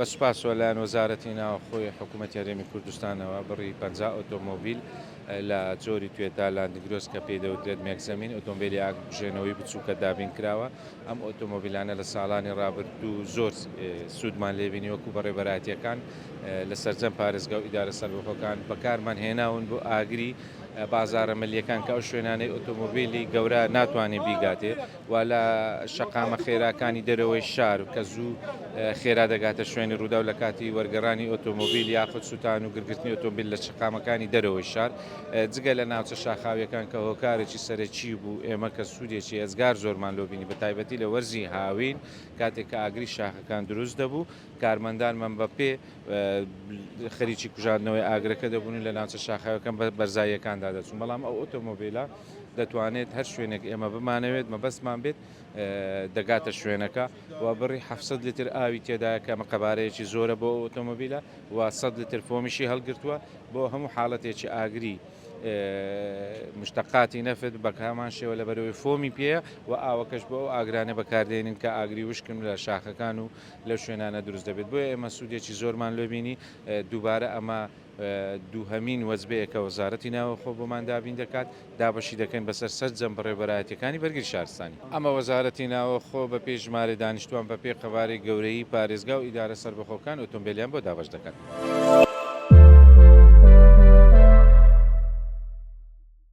بەسپاسۆ لایەن وەزارەتی ناوەخۆی حکوومەتی هەرێمی کوردستانەوە بڕی 50 ئۆتۆمۆبیل لە جۆری توێتا لاندگرۆس کە پێی دەوترێت مێکزەمین ئۆتۆمبیلی ئاگبژێنەوەی بچووکە دابین کراوە. ئەم ئۆتۆمۆبیلانە لە ساڵانی ڕابردوو زۆر سوودمان لێبینی وەکو بەڕێبەرایەتیەکان لە سەرجەم پارێزگا و ئیدارە سەربەخۆکان بەکارمان هێناون بۆ ئاگری بازارە ملیەکان کە ئەو شوێنانەی ئۆتۆمۆبیلی گەورە ناتوانێت بیگاتێ و لە شەقامە خێراکانی دەرەوەی شار کە زوو خێرا دەگاتە شوێنی ڕوودا و لە کاتی وەرگەڕانی ئۆتۆمۆبیل یاخود سووتان و گرگرتنی ئۆتۆمبیل لە شقامەکانی دەرەوەی شار جگە لە ناوچە شاخاویەکان کە هۆکارێکی سەرەکی بوو ئێمە کە سوودێکی ئەزگار زۆرمان لۆبینی بە تایبەتی لە وەرزی هاوین کاتێک کە ئاگری شاخەکان دروست دەبوو کارمەندانمان بە پێ خەریکی کوژاندنەوەی ئاگرەکە دەبوون لە ناوچە شاخاوەکان بە بەرزاییەکاندا دەچوون بەڵام ئەو ئۆتۆمۆبیلە دەتوانێت هەر شوێنێک ئێمە بمانەوێت مەبەستمان بێت دەگاتە شوێنەکە و بڕی 700 لیتر ئاوی تێدایە کە مەقەبارەیەکی زۆرە بۆ ئۆتۆمۆبیلە و 100 لیتر فۆمیشی هەڵگرتووە بۆ هەموو حاڵەتێکی ئاگری مشتقاتی نەفت بە هەمان شێوە لە بەرەوەی فۆمی پێەیە و ئاوەکەش بۆ ئەو ئاگرانە بەکاردێنین کە ئاگری وشکن لە شاخەکان و لە شوێنانە دروست دەبێت بۆیە ئێمە سوودێکی زۆرمان لۆبینی دووبارە ئەمە دووهەمین وەزبەیە کە وەزارەتی ناوەخۆ بۆمان دابین دەکات دابەشی دەکەن بەسەر سەرجەم بەڕێبەرایەتیەکانی بەرگری شارستانی ئەمە وەزارەتی ناوەخۆ بە پێی ژمارە دانیشتوان بە پێی قەبارەی گەورەی پارێزگا و ئیدارە سەربەخۆکان ئۆتۆمبیلیان بۆ دابەش دەکەن.